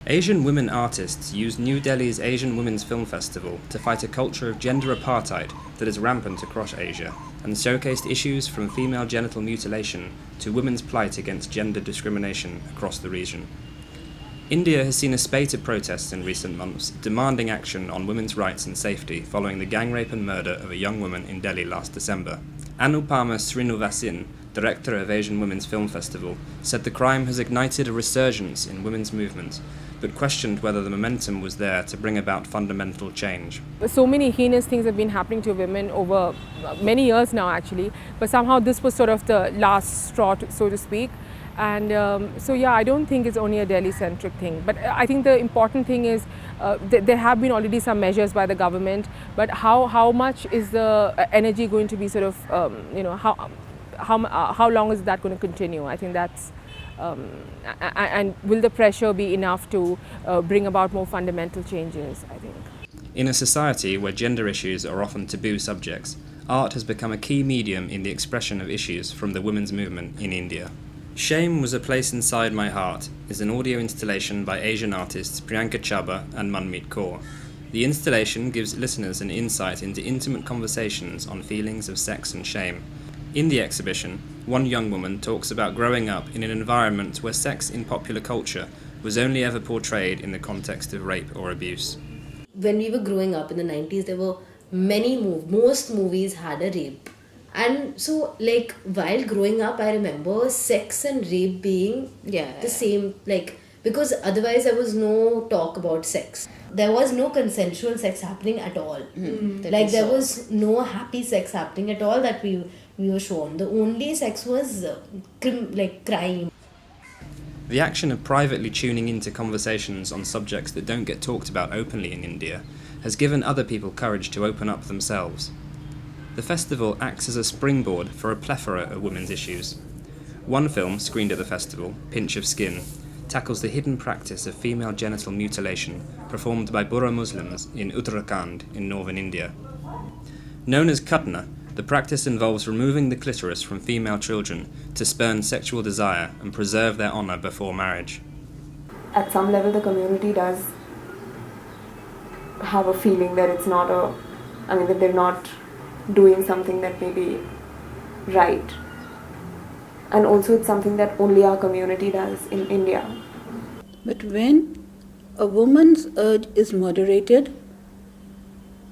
Asian women artists used New Delhi's Asian Women's Film Festival to fight a culture of gender apartheid that is rampant across Asia, and showcased issues from female genital mutilation to women's plight against gender discrimination across the region. India has seen a spate of protests in recent months demanding action on women's rights and safety following the gang rape and murder of a young woman in Delhi last December. Anupama Srinivasan, director of Asian Women's Film Festival, said the crime has ignited a resurgence in women's movement, but questioned whether the momentum was there to bring about fundamental change. So many heinous things have been happening to women over many years now actually, but somehow this was sort of the last straw, so to speak. And I don't think it's only a Delhi-centric thing. But I think the important thing is there have been already some measures by the government, but how much is the energy going to be sort of, how long is that going to continue? I think that's, and will the pressure be enough to bring about more fundamental changes, I think. In a society where gender issues are often taboo subjects, art has become a key medium in the expression of issues from the women's movement in India. Shame Was a Place Inside My Heart is an audio installation by Asian artists Priyanka Chhabra and Manmeet Kaur. The installation gives listeners an insight into intimate conversations on feelings of sex and shame. In the exhibition, one young woman talks about growing up in an environment where sex in popular culture was only ever portrayed in the context of rape or abuse. When we were growing up in the 90s, there were most movies had a rape. And so, while growing up, I remember sex and rape being the same, because otherwise there was no talk about sex. There was no consensual sex happening at all. There was no happy sex happening at all that we were shown. The only sex was crime. The action of privately tuning into conversations on subjects that don't get talked about openly in India has given other people courage to open up themselves. The festival acts as a springboard for a plethora of women's issues. One film screened at the festival, Pinch of Skin, tackles the hidden practice of female genital mutilation performed by Burra Muslims in Uttarakhand in northern India. Known as Khatna, the practice involves removing the clitoris from female children to spurn sexual desire and preserve their honour before marriage. At some level, the community does have a feeling that it's not that they're not doing something that may be right. And also it's something that only our community does in India. But when a woman's urge is moderated,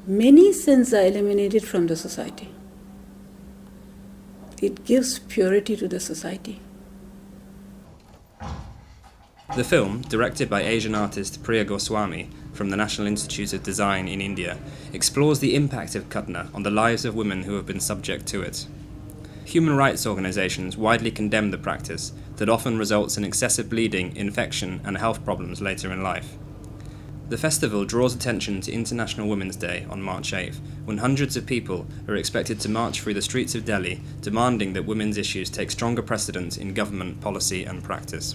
many sins are eliminated from the society. It gives purity to the society. The film, directed by Asian artist Priya Goswami from the National Institute of Design in India, explores the impact of Khatna on the lives of women who have been subject to it. Human rights organisations widely condemn the practice that often results in excessive bleeding, infection and health problems later in life. The festival draws attention to International Women's Day on March 8th, when hundreds of people are expected to march through the streets of Delhi demanding that women's issues take stronger precedence in government policy and practice.